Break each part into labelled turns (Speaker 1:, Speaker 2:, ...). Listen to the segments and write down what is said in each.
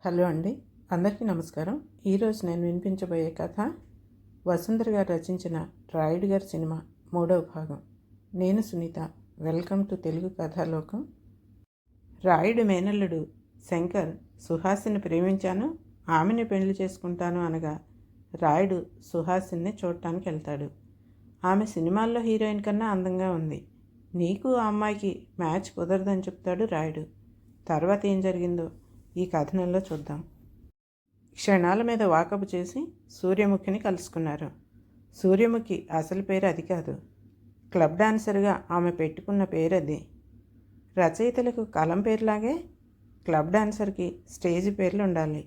Speaker 1: Hello అండి, అందరికీ నమస్కారం. ఈరోజు నేను వినిపించబోయే కథ వసుంధర గారు రచించిన రాయుడు గారి సినిమా 3వ భాగం. నేను సునీత. Welcome to Telugu Kathalokam. రాయుడు మేనల్లుడు శంకర్ సుహాసిని ప్రేమించాను, ఆమెని పెళ్లి చేసుకుంటాను అనగా రాయుడు సుహాసిని చూడటానికి వెళ్తాడు. ఆమె సినిమాల్లో హీరోయిన్ కన్నా అందంగా ఉంది, నీకు ఆ అమ్మాయికి మ్యాచ్ కుదరదని చెప్తాడు రాయుడు. తర్వాత ఏం జరిగిందో ఈ కథనంలో చూద్దాం. క్షణాల మీద వాకపు చేసి సూర్యముఖిని కలుసుకున్నారు. సూర్యముఖి అసలు పేరు అది కాదు, క్లబ్ డాన్సర్గా ఆమె పెట్టుకున్న పేరు అది. రచయితలకు కలం పేరులాగే క్లబ్ డాన్సర్కి స్టేజ్ పేర్లు ఉండాలి,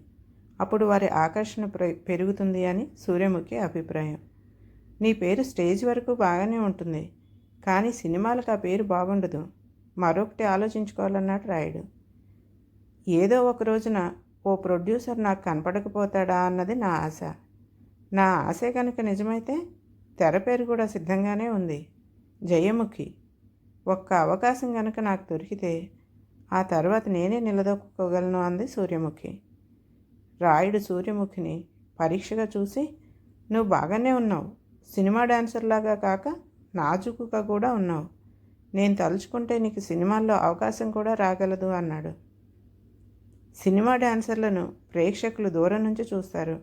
Speaker 1: అప్పుడు వారి ఆకర్షణ పెరుగుతుంది అని సూర్యముఖి అభిప్రాయం. నీ పేరు స్టేజ్ వరకు బాగానే ఉంటుంది, కానీ సినిమాలకు ఆ పేరు బాగుండదు, మరొకటి ఆలోచించుకోవాలన్నాడు రాయుడు. ఏదో ఒక రోజున ఓ ప్రొడ్యూసర్ నాకు కనపడకపోతాడా అన్నది నా ఆశ. నా ఆశే కనుక నిజమైతే తెర పేరు కూడా సిద్ధంగానే ఉంది, జయముఖి. ఒక్క అవకాశం కనుక నాకు దొరికితే ఆ తర్వాత నేనే నిలదొక్కుకోగలను అంది సూర్యముఖి. రాయుడు సూర్యముఖిని పరీక్షగా చూసి, నువ్వు బాగానే ఉన్నావు, సినిమా డాన్సర్లాగా కాక నాజుకుగా కూడా ఉన్నావు, నేను తలుచుకుంటే నీకు సినిమాల్లో అవకాశం కూడా రాగలదు అన్నాడు. సినిమా డాన్సర్లను ప్రేక్షకులు దూరం నుంచి చూస్తారు,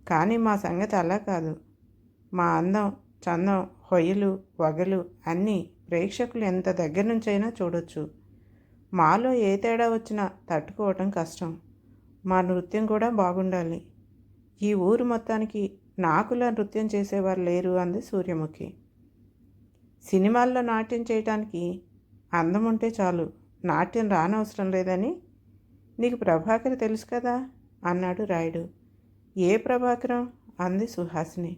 Speaker 1: కానీ మా సంగతి అలా కాదు. మా అందం, చందం, హొయ్యలు, వగలు అన్నీ ప్రేక్షకులు ఎంత దగ్గర నుంచైనా చూడొచ్చు. మాలో ఏ తేడా వచ్చినా తట్టుకోవటం కష్టం. మా నృత్యం కూడా బాగుండాలి. ఈ ఊరు మొత్తానికి నాకులా నృత్యం చేసేవారు లేరు అంది సూర్యముఖి. సినిమాల్లో నాట్యం చేయటానికి అందం ఉంటే చాలు, నాట్యం రానవసరం లేదని నీకు ప్రభాకర్ తెలుసు కదా అన్నాడు రాయుడు. ఏ ప్రభాకరం అంది సుహాసిని.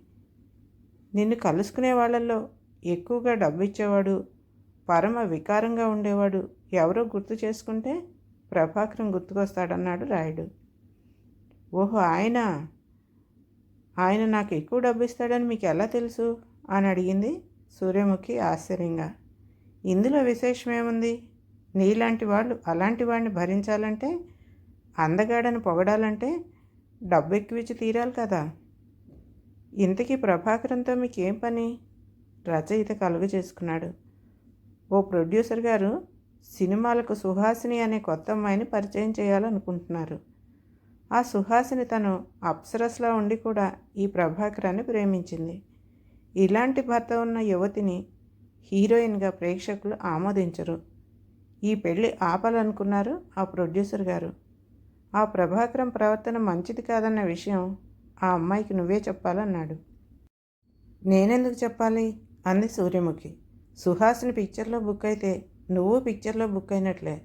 Speaker 1: నిన్ను కలుసుకునే వాళ్ళల్లో ఎక్కువగా డబ్బు ఇచ్చేవాడు, పరమ వికారంగా ఉండేవాడు ఎవరో గుర్తు చేసుకుంటే ప్రభాకరం గుర్తుకొస్తాడన్నాడు రాయుడు. ఓహో, ఆయన నాకు ఎక్కువ డబ్బు ఇస్తాడని మీకు ఎలా తెలుసు అని అడిగింది సూర్యముఖి ఆశ్చర్యంగా. ఇందులో విశేషమేముంది? నీలాంటి వాళ్ళు అలాంటి వాడిని భరించాలంటే, అందగాడని పొగడాలంటే డబ్బు ఎక్కువిచ్చి తీరాలి కదా. ఇంతకీ ప్రభాకరంతో మీకేం పని? రచయిత కలుగు చేసుకున్నాడు. ఓ ప్రొడ్యూసర్ గారు సినిమాలకు సుహాసిని అనే కొత్త అమ్మాయిని పరిచయం చేయాలనుకుంటున్నారు. ఆ సుహాసిని తను అప్సరస్లా ఉండి కూడా ఈ ప్రభాకరాన్ని ప్రేమించింది. ఇలాంటి భర్త ఉన్న యువతిని హీరోయిన్గా ప్రేక్షకులు ఆమోదించరు. ఈ పెళ్ళి ఆపాలనుకున్నారు ఆ ప్రొడ్యూసర్ గారు. ఆ ప్రభాకరం ప్రవర్తన మంచిది కాదన్న విషయం ఆ అమ్మాయికి నువ్వే చెప్పాలన్నాడు. నేనెందుకు చెప్పాలి అంది సూర్యముఖి. సుహాసిని పిక్చర్లో బుక్ అయితే నువ్వు పిక్చర్లో బుక్ అయినట్లే.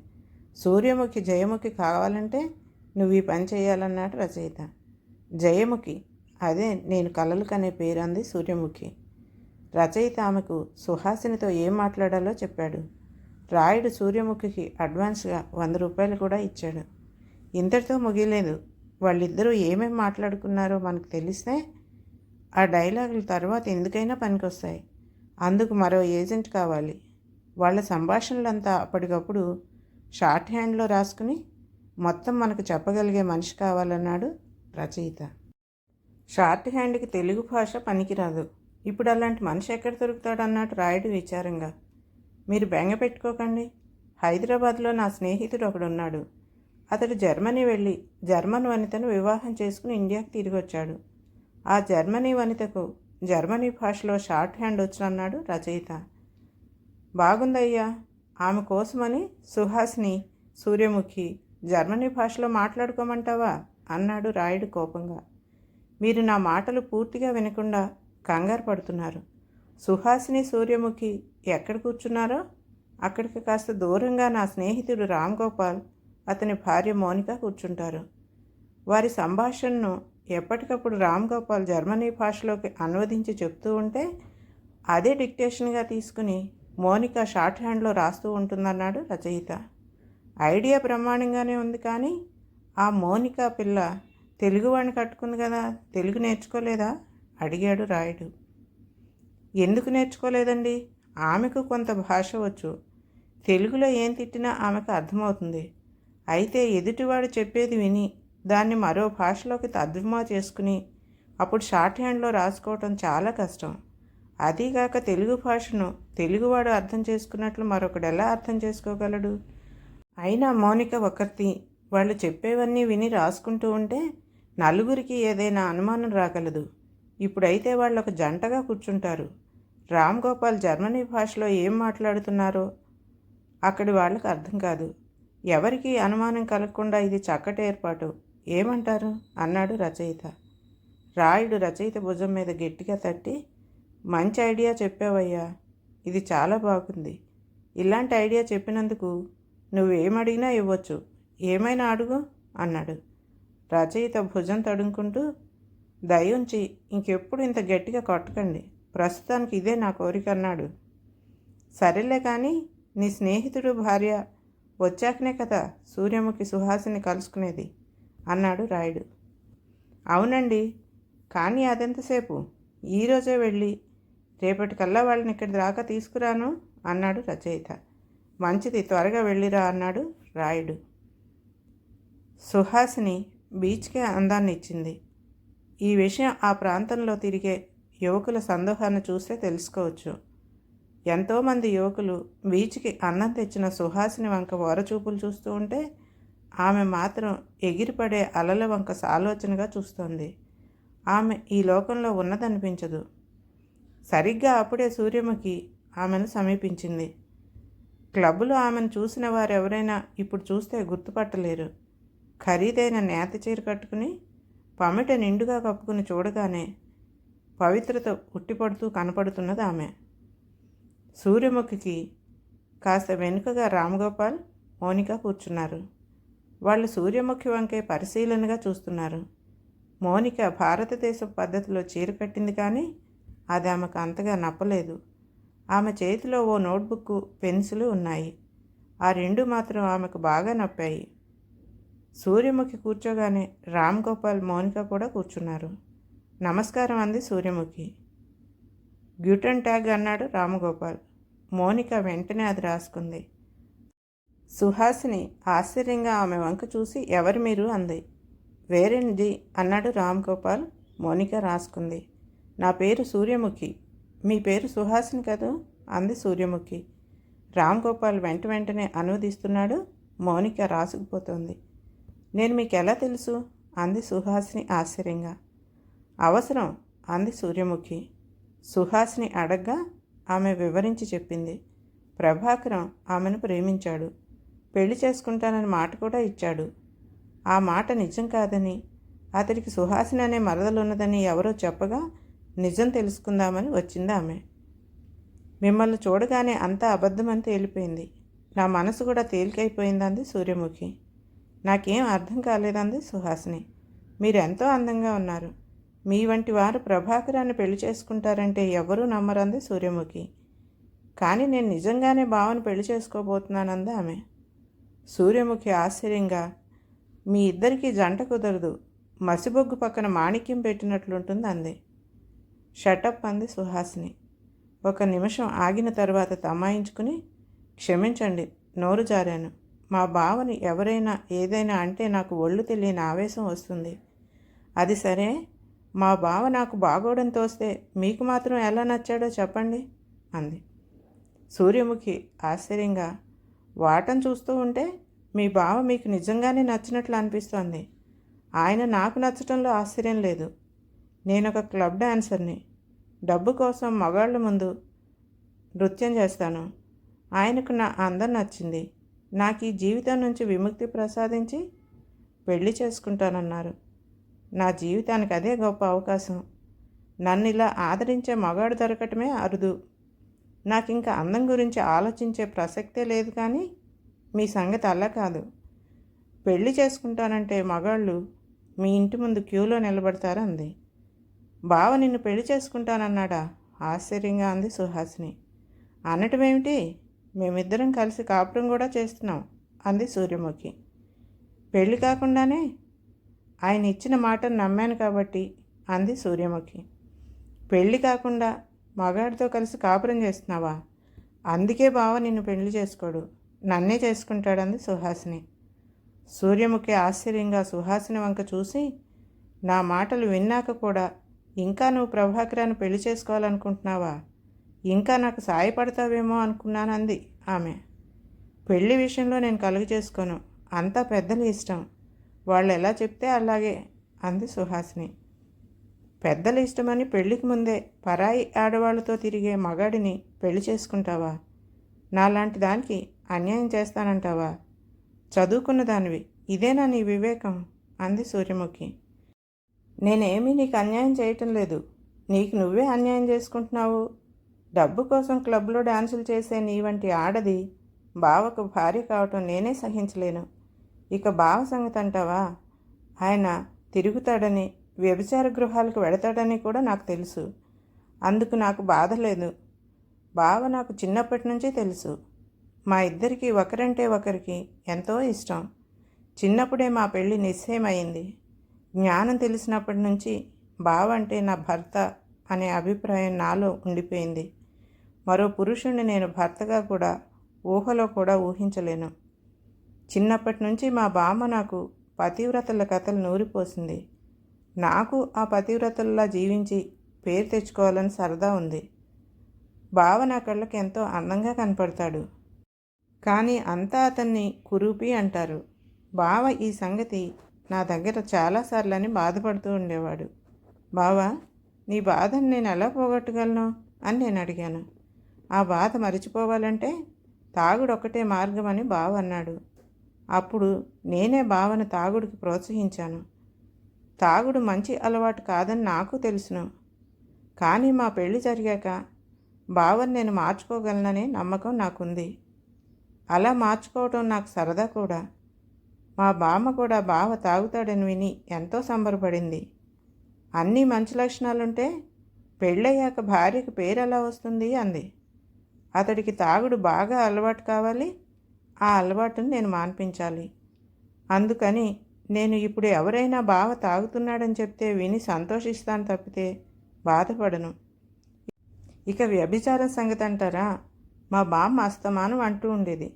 Speaker 1: సూర్యముఖి జయముఖి కావాలంటే నువ్వు ఈ పని చేయాలన్నాడు రచయిత. జయముఖి, అదే నేను కలలు కనే పేరు అంది సూర్యముఖి. రచయిత ఆమెకు సుహాసినితో ఏం మాట్లాడాలో చెప్పాడు. రాయుడు సూర్యముఖికి అడ్వాన్స్గా 100 రూపాయలు కూడా ఇచ్చాడు. ఇంతటితో ముగిలేదు. వాళ్ళిద్దరూ ఏమేం మాట్లాడుకున్నారో మనకు తెలిస్తే ఆ డైలాగుల తర్వాత ఎందుకైనా పనికొస్తాయి. అందుకు మరో ఏజెంట్ కావాలి. వాళ్ళ సంభాషణలంతా అప్పటికప్పుడు షార్ట్ హ్యాండ్లో రాసుకుని మొత్తం మనకు చెప్పగలిగే మనిషి కావాలన్నాడు రచయిత. షార్ట్ హ్యాండ్కి తెలుగు భాష పనికిరాదు. ఇప్పుడు అలాంటి మనిషి ఎక్కడ దొరుకుతాడు అన్నాడు రాయుడు విచారంగా. మీరు బెంగ పెట్టుకోకండి. హైదరాబాద్లో నా స్నేహితుడు ఒకడున్నాడు. అతడు జర్మనీ వెళ్ళి జర్మన్ వనితను వివాహం చేసుకుని ఇండియాకి తిరిగి వచ్చాడు. ఆ జర్మనీ వనితకు జర్మనీ భాషలో షార్ట్ హ్యాండ్ వచ్చనన్నాడు రచయిత. బాగుందయ్యా, ఆమె కోసమని సుహాసిని, సూర్యముఖి జర్మనీ భాషలో మాట్లాడుకోమంటావా అన్నాడు రాయుడు కోపంగా. మీరు నా మాటలు పూర్తిగా వినకుండా కంగారు పడుతున్నారు. సుహాసిని, సూర్యముఖి ఎక్కడ కూర్చున్నారో అక్కడికి కాస్త దూరంగా నా స్నేహితుడు రామ్ గోపాల్, అతని భార్య మోనిక కూర్చుంటారు. వారి సంభాషణను ఎప్పటికప్పుడు రామ్ గోపాల్ జర్మనీ భాషలోకి అనువదించి చెప్తూ ఉంటే అదే డిక్టేషన్గా తీసుకుని మోనిక షార్ట్ హ్యాండ్లో రాస్తూ ఉంటుందన్నాడు రచయిత. ఐడియా బ్రహ్మాండంగానే ఉంది, కానీ ఆ మోనిక పిల్ల తెలుగువాడిని కట్టుకుంది కదా, తెలుగు నేర్చుకోలేదా అడిగాడు రాయుడు. ఎందుకు నేర్చుకోలేదండి? ఆమెకు కొంత భాష వచ్చు, తెలుగులో ఏం తిట్టినా ఆమెకు అర్థమవుతుంది. అయితే ఎదుటివాడు చెప్పేది విని దాన్ని మరో భాషలోకి తర్జుమా చేసుకుని అప్పుడు షార్ట్ హ్యాండ్లో రాసుకోవటం చాలా కష్టం. అదీగాక తెలుగు భాషను తెలుగువాడు అర్థం చేసుకున్నట్లు మరొకడు ఎలా అర్థం చేసుకోగలడు? అయినా మౌనిక ఒకర్తి వాళ్ళు చెప్పేవన్నీ విని రాసుకుంటూ ఉంటే నలుగురికి ఏదైనా అనుమానం రాగలదు. ఇప్పుడైతే వాళ్ళు ఒక జంటగా కూర్చుంటారు. రామ్ గోపాల్ జర్మనీ భాషలో ఏం మాట్లాడుతున్నారో అక్కడి వాళ్ళకు అర్థం కాదు. ఎవరికీ అనుమానం కలగకుండా ఇది చక్కటి ఏర్పాటు. ఏమంటారు అన్నాడు రచయిత. రాయుడు రచయిత భుజం మీద గట్టిగా తట్టి, మంచి ఐడియా చెప్పావయ్యా, ఇది చాలా బాగుంది. ఇలాంటి ఐడియా చెప్పినందుకు నువ్వేమడిగినా ఇవ్వచ్చు, ఏమైనా అడుగు అన్నాడు. రచయిత భుజం తడుముకుంటూ, దయుంచి ఇంకెప్పుడు ఇంత గట్టిగా కొట్టకండి, ప్రస్తుతానికి ఇదే నా కోరిక అన్నాడు. సరేలే కానీ నీ స్నేహితుడు భార్య వచ్చాకనే కదా సూర్యముఖి సుహాసిని కలుసుకునేది అన్నాడు రాయుడు. అవునండి, కానీ అదెంతసేపు, ఈరోజే వెళ్ళి రేపటికల్లా వాళ్ళని ఇక్కడి దాకా తీసుకురాను అన్నాడు రచయిత. మంచిది, త్వరగా వెళ్ళిరా అన్నాడు రాయుడు. సుహాసిని బీచ్కే అందాన్ని ఇచ్చింది. ఈ విషయం ఆ ప్రాంతంలో తిరిగే యువకుల సందోహాన్ని చూస్తే తెలుసుకోవచ్చు. ఎంతోమంది యువకులు బీచ్కి అన్నం తెచ్చిన సుహాసిని వంక ఓరచూపులు చూస్తూ ఉంటే ఆమె మాత్రం ఎగిరిపడే అలల వంక సాలోచనగా చూస్తోంది. ఆమె ఈ లోకంలో ఉన్నదనిపించదు. సరిగ్గా అప్పుడే సూర్యముఖి ఆమెను సమీపించింది. క్లబ్లో ఆమెను చూసిన వారెవరైనా ఇప్పుడు చూస్తే గుర్తుపట్టలేరు. ఖరీదైన నేత చీర కట్టుకుని పమిట నిండుగా కప్పుకుని చూడగానే పవిత్రత ఉట్టిపడుతూ కనపడుతున్నది ఆమె. సూర్యముఖికి కాస్త వెనుకగా రామ్గోపాల్, మౌనిక కూర్చున్నారు. వాళ్ళు సూర్యముఖి వంకే పరిశీలనగా చూస్తున్నారు. మౌనిక భారతదేశ పద్ధతిలో చీర కట్టింది, కానీ అది ఆమెకు అంతగా నప్పలేదు. ఆమె చేతిలో ఓ నోట్బుక్, పెన్సిలు ఉన్నాయి. ఆ రెండు మాత్రం ఆమెకు బాగా నప్పాయి. సూర్యముఖి కూర్చోగానే రామ్ గోపాల్, మౌనిక కూడా కూర్చున్నారు. నమస్కారం అంది సూర్యముఖి. గ్యూటన్ ట్యాగ్ అన్నాడు రామగోపాల్. మౌనిక వెంటనే అది రాసుకుంది. సుహాసిని ఆశ్చర్యంగా ఆమె వంక చూసి ఎవరు మీరు అంది. వేరేంది అన్నాడు రామ్ గోపాల్. మౌనిక రాసుకుంది. నా పేరు సూర్యముఖి, మీ పేరు సుహాసిని కదూ అంది సూర్యముఖి. రామ్ గోపాల్ వెంటనే అనువదిస్తున్నాడు. మౌనిక రాసుకుపోతోంది. నేను మీకు ఎలా తెలుసు అంది సుహాసిని ఆశ్చర్యంగా. అవసరం అంది సూర్యముఖి. సుహాసిని అడగ్గా ఆమె వివరించి చెప్పింది. ప్రభాకరం ఆమెను ప్రేమించాడు, పెళ్లి చేసుకుంటానని మాట కూడా ఇచ్చాడు. ఆ మాట నిజం కాదని, అతడికి సుహాసిని అనే మరదలున్నదని ఎవరో చెప్పగా నిజం తెలుసుకుందామని వచ్చింది ఆమె. మిమ్మల్ని చూడగానే అంతా అబద్ధమని తేలిపోయింది. నా మనసు కూడా తేలికైపోయిందంది సూర్యముఖి. నాకేం అర్థం కాలేదంది సుహాసిని. మీరెంతో అందంగా ఉన్నారు. మీ వంటి వారు ప్రభాకరాన్ని పెళ్లి చేసుకుంటారంటే ఎవరూ నమ్మరంది సూర్యముఖి. కానీ నేను నిజంగానే బావని పెళ్లి చేసుకోబోతున్నానంది ఆమె. సూర్యముఖి ఆశ్చర్యంగా, మీ ఇద్దరికీ జంట కుదరదు, మసిబొగ్గు పక్కన మాణిక్యం పెట్టినట్లుంటుంది అంది. షటప్ అంది సుహాసిని. ఒక నిమిషం ఆగిన తర్వాత తమాయించుకుని, క్షమించండి, నోరు జారాను. మా బావని ఎవరైనా ఏదైనా అంటే నాకు ఒళ్ళు తెలియని ఆవేశం వస్తుంది. అది సరే, మా బావ నాకు బాగోవడం తోస్తే మీకు మాత్రం ఎలా నచ్చాడో చెప్పండి అంది. సూర్యముఖి ఆశ్చర్యంగా, వాటం చూస్తూ ఉంటే మీ బావ మీకు నిజంగానే నచ్చినట్లు అనిపిస్తోంది. ఆయన నాకు నచ్చటంలో ఆశ్చర్యం లేదు. నేనొక క్లబ్ డాన్సర్ని. డబ్బు కోసం మగాళ్ళ ముందు నృత్యం చేస్తాను. ఆయనకు నా అందం నచ్చింది. నాకు ఈ జీవితం నుంచి విముక్తి ప్రసాదించి పెళ్లి చేసుకుంటానన్నారు. నా జీవితానికి అదే గొప్ప అవకాశం. నన్ను ఇలా ఆదరించే మగాడు దొరకటమే అరుదు. నాకు ఇంకా అందం గురించి ఆలోచించే ప్రసక్తే లేదు. కానీ మీ సంగతి అలా కాదు. పెళ్లి చేసుకుంటానంటే మగాళ్ళు మీ ఇంటి ముందు క్యూలో నిలబడతారు అంది. బావ నిన్ను పెళ్లి చేసుకుంటానన్నాడా ఆశ్చర్యంగా అంది సుహాసిని. అనటమేమిటి, మేమిద్దరం కలిసి కాపురం కూడా చేస్తున్నాం అంది సూర్యముఖి. పెళ్లి కాకుండానే ఆయన ఇచ్చిన మాటను నమ్మాను కాబట్టి అంది సూర్యముఖి. పెళ్లి కాకుండా మగాడితో కలిసి కాపురం చేస్తున్నావా? అందుకే బావ నిన్ను పెళ్లి చేసుకోడు, నన్నే చేసుకుంటాడంది సుహాసిని. సూర్యముఖి ఆశ్చర్యంగా సుహాసిని వంక చూసి, నా మాటలు విన్నాక కూడా ఇంకా నువ్వు ప్రభాకరాన్ని పెళ్లి చేసుకోవాలనుకుంటున్నావా? ఇంకా నాకు సాయపడతావేమో అనుకున్నానంది ఆమె. పెళ్లి విషయంలో నేను కలుగు చేసుకోను, అంతా పెద్దల ఇష్టం, వాళ్ళు ఎలా చెప్తే అలాగే అంది సుహాసిని. పెద్దల ఇష్టమని పెళ్లికి ముందే పరాయి ఆడవాళ్ళతో తిరిగే మగాడిని పెళ్లి చేసుకుంటావా? నాలాంటి దానికి అన్యాయం చేస్తానంటావా? చదువుకున్న దానివి, ఇదేనా నీ వివేకం? అంది సూర్యముఖి. నేనేమీ నీకు అన్యాయం చేయటం లేదు, నీకు నువ్వే అన్యాయం చేసుకుంటున్నావు. డబ్బు కోసం క్లబ్లో డాన్సులు చేసే నీ వంటి ఆడది బావకు భార్య కావటం నేనే సహించలేను. ఇక బావ సంగతి అంటావా? ఆయన తిరుగుతాడని, వ్యభిచార గృహాలకు వెడతాడని కూడా నాకు తెలుసు. అందుకు నాకు బాధ లేదు. బావ నాకు చిన్నప్పటి నుంచి తెలుసు. మా ఇద్దరికీ ఒకరంటే ఒకరికి ఎంతో ఇష్టం. చిన్నప్పుడే మా పెళ్ళి నిశ్చయమైంది. జ్ఞానం తెలిసినప్పటి నుంచి బావ అంటే నా భర్త అనే అభిప్రాయం నాలో ఉండిపోయింది. మరో పురుషుణ్ణి నేను భర్తగా కూడా ఊహలో కూడా ఊహించలేను. చిన్నప్పటి నుంచి మా బామ్మ నాకు పతివ్రతల కథలు నూరిపోసింది. నాకు ఆ పతివ్రతల్లా జీవించి పేరు తెచ్చుకోవాలని సరదా ఉంది. బావ నా కళ్ళకి ఎంతో అందంగా కనపడతాడు, కానీ అంతా అతన్ని కురూపి అంటారు. బావ ఈ సంగతి నా దగ్గర చాలాసార్లని బాధపడుతూ ఉండేవాడు. బావా, నీ బాధను నేను ఎలా పోగొట్టగలను అని నేను అడిగాను. ఆ బాధ మరిచిపోవాలంటే తాగుడు ఒక్కటే మార్గమని బావ అన్నాడు. అప్పుడు నేనే బావను తాగుడికి ప్రోత్సహించాను. తాగుడు మంచి అలవాటు కాదని నాకు తెలుసును, కానీ మా పెళ్లి జరిగాక బావని నేను మార్చుకోగలననే నమ్మకం నాకుంది. అలా మార్చుకోవటం నాకు సరదా కూడా. మా బామ్మ కూడా బావ తాగుతాడని విని ఎంతో సంబరపడింది. అన్నీ మంచి లక్షణాలుంటే పెళ్ళయ్యాక భార్యకు పేరు ఎలా వస్తుంది అంది. అతడికి తాగుడు బాగా అలవాటు కావాలి, ఆ అలవాటును నేను మాన్పించాలి. అందుకని నేను ఇప్పుడు ఎవరైనా బావ తాగుతున్నాడని చెప్తే విని సంతోషిస్తాను తప్పితే బాధపడను. ఇక వ్యభిచారం సంగతి అంటారా? మా బామ్మ అస్తమానం అంటూ ఉండేది.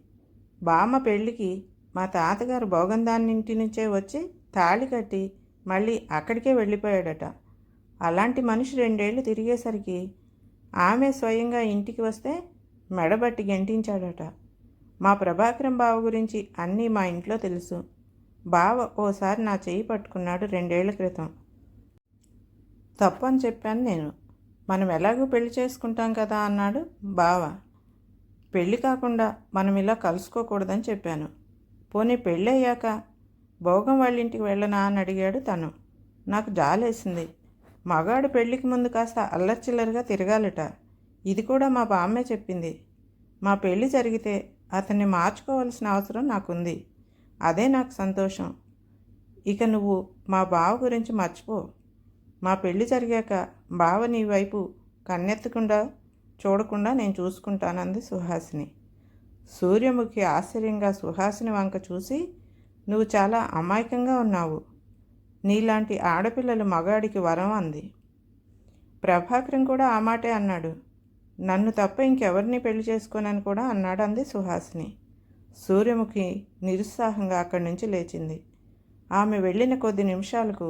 Speaker 1: బామ్మ పెళ్ళికి మా తాతగారు భోగందాన్నింటి నుంచే వచ్చి తాళి కట్టి మళ్ళీ అక్కడికే వెళ్ళిపోయాడట. అలాంటి మనిషి 2 ఏళ్ళు తిరిగేసరికి ఆమె స్వయంగా ఇంటికి వస్తే మెడబట్టి గెంటించాడట. మా ప్రభాకరం బావ గురించి అన్నీ మా ఇంట్లో తెలుసు. బావ ఓసారి నా చెయ్యి పట్టుకున్నాడు 2 ఏళ్ల క్రితం. తప్పు అని చెప్పాను నేను. మనం ఎలాగూ పెళ్లి చేసుకుంటాం కదా అన్నాడు బావ. పెళ్ళి కాకుండా మనం ఇలా కలుసుకోకూడదని చెప్పాను. పోనీ పెళ్ళయ్యాక భోగం వాళ్ళ ఇంటికి వెళ్ళనా అని అడిగాడు తను. నాకు జాలేసింది. మగాడు పెళ్ళికి ముందు కాస్త అల్లర్చిల్లరిగా తిరగాలట. ఇది కూడా మా బామ్మే చెప్పింది. మా పెళ్ళి జరిగితే అతన్ని మార్చుకోవాల్సిన అవసరం నాకుంది. అదే నాకు సంతోషం. ఇక నువ్వు మా బావ గురించి మర్చిపో. మా పెళ్ళి జరిగాక బావ నీ వైపు కన్నెత్తకుండా చూడకుండా నేను చూసుకుంటానంది సుహాసిని. సూర్యముఖి ఆశ్చర్యంగా సుహాసిని వంక చూసి, నువ్వు చాలా అమాయకంగా ఉన్నావు. నీలాంటి ఆడపిల్లలు మగాడికి వరం అంది. ప్రభాకరం కూడా ఆ మాటే అన్నాడు. నన్ను తప్ప ఇంకెవరిని పెళ్లి చేసుకోనని కూడా అన్నాడు అంది సుహాసిని. సూర్యముఖి నిరుత్సాహంగా అక్కడి నుంచి లేచింది. ఆమె వెళ్ళిన కొద్ది నిమిషాలకు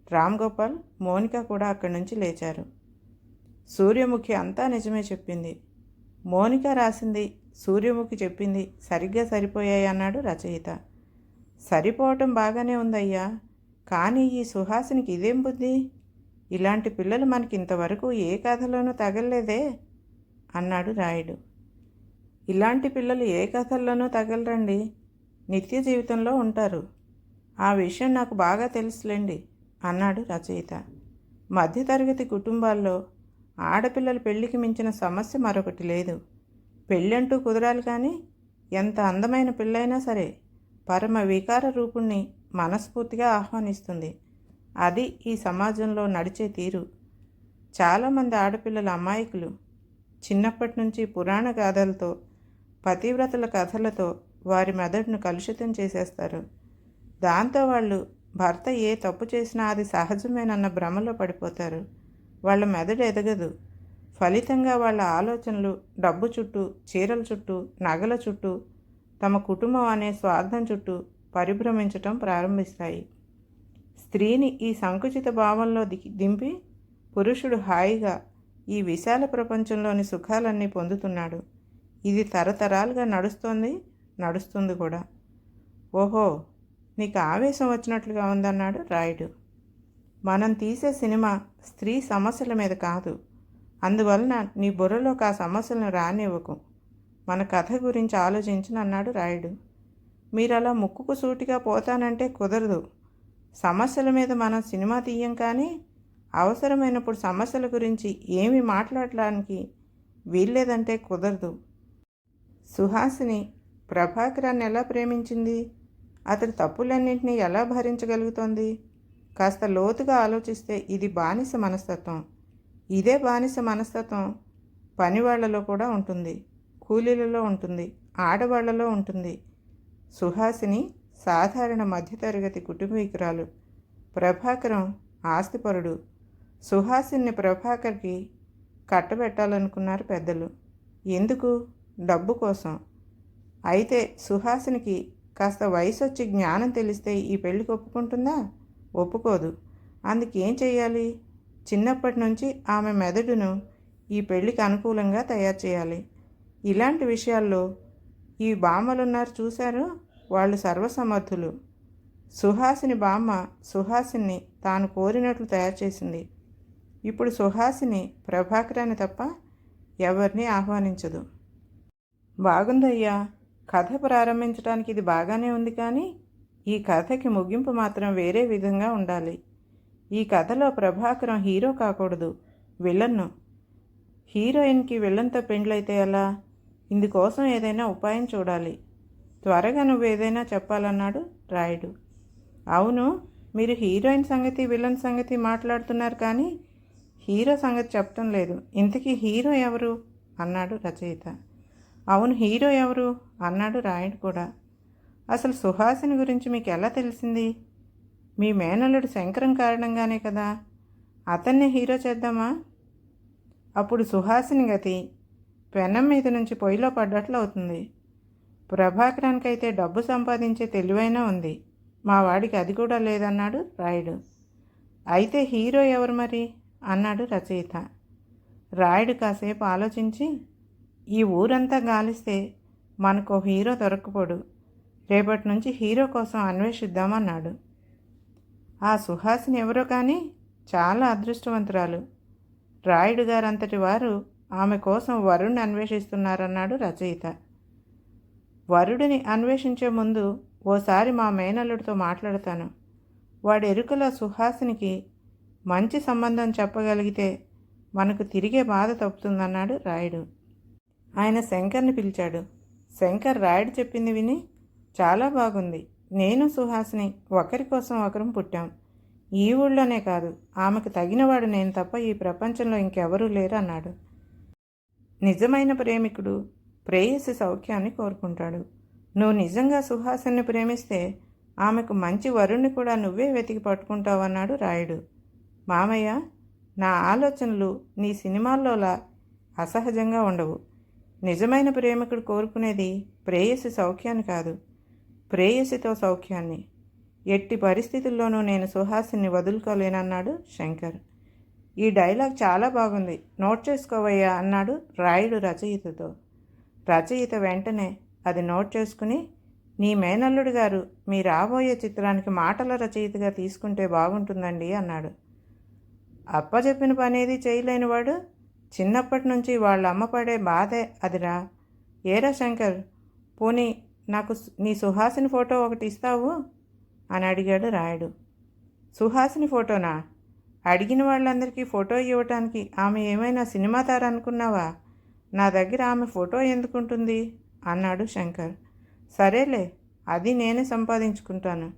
Speaker 1: రామ్ గోపాల్, మోనిక కూడా అక్కడి నుంచి లేచారు. సూర్యముఖి అంతా నిజమే చెప్పింది. మోనిక రాసింది, సూర్యముఖి చెప్పింది సరిగ్గా సరిపోయాయి అన్నాడు రచయిత. సరిపోవటం బాగానే ఉందయ్యా, కానీ ఈ సుహాసినికి ఇదేం బుద్ధి? ఇలాంటి పిల్లలు మనకి ఇంతవరకు ఏ కథలోనూ తగలలేదే అన్నాడు రాయుడు. ఇలాంటి పిల్లలు ఏ కథల్లోనూ తగలరండి, నిత్య జీవితంలో ఉంటారు. ఆ విషయం నాకు బాగా తెలుసులేండి అన్నాడు రచయిత. మధ్యతరగతి కుటుంబాల్లో ఆడపిల్లల పెళ్లికి మించిన సమస్య మరొకటి లేదు. పెళ్ళంటూ కుదరాలి, కానీ ఎంత అందమైన పిల్లైనా సరే పరమ వికార రూపుణ్ణి మనస్ఫూర్తిగా ఆహ్వానిస్తుంది. అది ఈ సమాజంలో నడిచే తీరు. చాలామంది ఆడపిల్లల అమాయకులు. చిన్నప్పటి నుంచి పురాణ గాథలతో, పతివ్రతల కథలతో వారి మెదడును కలుషితం చేసేస్తారు. దాంతో వాళ్ళు భర్త ఏ తప్పు చేసినా అది సహజమేనన్న భ్రమలో పడిపోతారు. వాళ్ళ మెదడు ఎదగదు. ఫలితంగా వాళ్ళ ఆలోచనలు డబ్బు చుట్టూ, చీరల చుట్టూ, నగల చుట్టూ, తమ కుటుంబం అనే స్వార్థం చుట్టూ పరిభ్రమించటం ప్రారంభిస్తాయి. స్త్రీని ఈ సంకుచిత భావంలో దింపి పురుషుడు హాయిగా ఈ విశాల ప్రపంచంలోని సుఖాలన్నీ పొందుతున్నాడు. ఇది తరతరాలుగా నడుస్తుంది కూడా. ఓహో, నీకు ఆవేశం వచ్చినట్లుగా ఉందన్నాడు రాయుడు. మనం తీసే సినిమా స్త్రీ సమస్యల మీద కాదు. అందువలన నీ బుర్రలోకి ఆ సమస్యలను రానివ్వకు. మన కథ గురించి ఆలోచించనన్నాడు రాయుడు. మీరు అలా ముక్కుకు సూటిగా పోతానంటే కుదరదు. సమస్యల మీద మనం సినిమా తీయం, కానీ అవసరమైనప్పుడు సమస్యల గురించి ఏమీ మాట్లాడడానికి వీల్లేదంటే కుదరదు. సుహాసిని ప్రభాకరాన్ని ఎలా ప్రేమించింది? అతడి తప్పులన్నింటినీ ఎలా భరించగలుగుతోంది? కాస్త లోతుగా ఆలోచిస్తే ఇది బానిస మనస్తత్వం. ఇదే బానిస మనస్తత్వం పనివాళ్లలో కూడా ఉంటుంది, కూలీలలో ఉంటుంది, ఆడవాళ్లలో ఉంటుంది. సుహాసిని సాధారణ మధ్యతరగతి కుటుంబీకురాలు. ప్రభాకరం ఆస్తిపరుడు. సుహాసిని ప్రభాకర్కి కట్టబెట్టాలనుకున్నారు పెద్దలు. ఎందుకు? డబ్బు కోసం. అయితే సుహాసినికి కాస్త వయసు వచ్చి జ్ఞానం తెలిస్తే ఈ పెళ్ళికి ఒప్పుకుంటుందా? ఒప్పుకోదు. అందుకేం చెయ్యాలి? చిన్నప్పటి నుంచి ఆమె మెదడును ఈ పెళ్ళికి అనుకూలంగా తయారు చేయాలి. ఇలాంటి విషయాల్లో ఈ బామ్మలున్నారు చూశారు, వాళ్ళు సర్వసమర్థులు. సుహాసిని బామ్మ సుహాసిని తాను కోరినట్లు తయారు చేసింది. ఇప్పుడు సుహాసిని ప్రభాకరాన్ని తప్ప ఎవరిని ఆహ్వానించదు. బాగుందయ్యా, కథ ప్రారంభించడానికి ఇది బాగానే ఉంది, కానీ ఈ కథకి ముగింపు మాత్రం వేరే విధంగా ఉండాలి. ఈ కథలో ప్రభాకరం హీరో కాకూడదు, విలన్ను. హీరోయిన్కి విలన్తో పెండ్లైతే ఎలా? ఇందుకోసం ఏదైనా ఉపాయం చూడాలి. త్వరగా నువ్వేదైనా చెప్పాలన్నాడు రాయుడు. అవును, మీరు హీరోయిన్ సంగతి విలన్ సంగతి మాట్లాడుతున్నారు, కానీ హీరో సంగతి చెప్పటం లేదు. ఇంతకీ హీరో ఎవరు అన్నాడు రచయిత. అవును, హీరో ఎవరు అన్నాడు రాయుడు కూడా. అసలు సుహాసిని గురించి మీకు ఎలా తెలిసింది? మీ మేనల్లుడు శంకరం కారణంగానే కదా. అతన్నే హీరో చేద్దామా? అప్పుడు సుహాసిని గతి పెనం మీద నుంచి పొయ్యిలో పడ్డట్లు అవుతుంది. ప్రభాకరానికైతే డబ్బు సంపాదించే తెలివైనా ఉంది, మా వాడికి అది కూడా లేదన్నాడు రాయుడు. అయితే హీరో ఎవరు మరి అన్నాడు రచయిత. రాయుడు కాసేపు ఆలోచించి, ఈ ఊరంతా గాలిస్తే మనకు హీరో దొరక్కపోడు. రేపటి నుంచి హీరో కోసం అన్వేషిద్దామన్నాడు. ఆ సుహాసిని ఎవరో కానీ చాలా అదృష్టవంతురాలు. రాయుడు గారంతటి వారు ఆమె కోసం వరుణ్ణి అన్వేషిస్తున్నారన్నాడు రచయిత. వరుడిని అన్వేషించే ముందు ఓసారి మా మేనల్లుడితో మాట్లాడతాను. వాడి ఎరుకలో సుహాసినికి మంచి సంబంధం చెప్పగలిగితే మనకు తిరిగే బాధ తప్పుతుందన్నాడు రాయుడు. ఆయన శంకర్ని పిలిచాడు. శంకర్ రాయుడు చెప్పింది విని, చాలా బాగుంది. నేను సుహాసిని ఒకరి కోసం ఒకరం పుట్టాం. ఈ ఊళ్ళోనే కాదు, ఆమెకు తగినవాడు నేను తప్ప ఈ ప్రపంచంలో ఇంకెవరూ లేరు అన్నాడు. నిజమైన ప్రేమికుడు ప్రేయసి సౌఖ్యాన్ని కోరుకుంటాడు. నువ్వు నిజంగా సుహాసిని ప్రేమిస్తే ఆమెకు మంచి వరుణ్ణి కూడా నువ్వే వెతికి పట్టుకుంటావన్నాడు రాయుడు. మామయ్య, నా ఆలోచనలు నీ సినిమాల్లోలా అసహజంగా ఉండవు. నిజమైన ప్రేమికుడు కోరుకునేది ప్రేయసి సౌఖ్యాన్ని కాదు, ప్రేయసితో సౌఖ్యాన్ని. ఎట్టి పరిస్థితుల్లోనూ నేను సుహాసిని వదులుకోలేనన్నాడు శంకర్. ఈ డైలాగ్ చాలా బాగుంది, నోట్ చేసుకోవయ్యా అన్నాడు రాయుడు రచయితతో. రచయిత వెంటనే అది నోట్ చేసుకుని, నీ మేనల్లుడు గారు మీ రాబోయే చిత్రానికి మాటల రచయితగా తీసుకుంటే బాగుంటుందండి అన్నాడు. అప్పచెప్పిన పనేది చేయలేనివాడు చిన్నప్పటి నుంచి వాళ్ళ అమ్మ పడే బాధే అదిరా. ఏరా శంకర్, పోనీ నాకు నీ సుహాసిని ఫోటో ఒకటి ఇస్తావు అని అడిగాడు రాయుడు. సుహాసిని ఫోటోనా? అడిగిన వాళ్ళందరికీ ఫోటో ఇవ్వటానికి ఆమె ఏమైనా సినిమా తార అనుకున్నావా? నా దగ్గర ఆమె ఫోటో ఎందుకుంటుంది అన్నాడు శంకర్. సరేలే, అది నేనే సంపాదించుకుంటాను.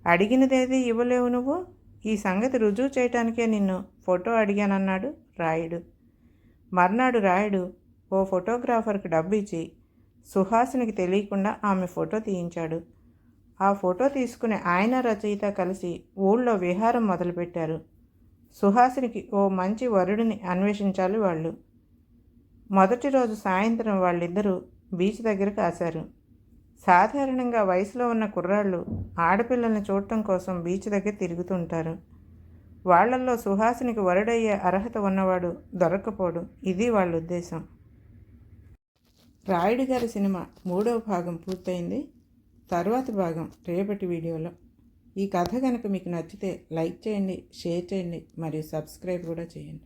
Speaker 1: అడిగినదేది ఇవ్వలేవు నువ్వు. ఈ సంగతి రుజువు చేయటానికే నిన్ను ఫోటో అడిగానన్నాడు రాయుడు. మర్నాడు రాయుడు ఓ ఫోటోగ్రాఫర్కి డబ్బు ఇచ్చి సుహాసినికి తెలియకుండా ఆమె ఫోటో తీయించాడు. ఆ ఫోటో తీసుకుని ఆయన రచయిత కలిసి ఊళ్ళో విహారం మొదలుపెట్టారు. సుహాసినికి ఓ మంచి వరుడిని అన్వేషించాలి వాళ్ళు. మొదటి రోజు సాయంత్రం వాళ్ళిద్దరూ బీచ్ దగ్గర కాశారు. సాధారణంగా వయసులో ఉన్న కుర్రాళ్ళు ఆడపిల్లల్ని చూడటం కోసం బీచ్ దగ్గర తిరుగుతుంటారు. వాళ్లల్లో సుహాసినికి వరుడయ్యే అర్హత ఉన్నవాడు దొరక్కపోవడం, ఇది వాళ్ళ ఉద్దేశం. రాయుడు గారి సినిమా 3వ భాగం పూర్తయింది. తరువాతి భాగం రేపటి వీడియోలో. ఈ కథ కనుక మీకు నచ్చితే లైక్ చేయండి, షేర్ చేయండి మరియు సబ్స్క్రైబ్ కూడా చేయండి.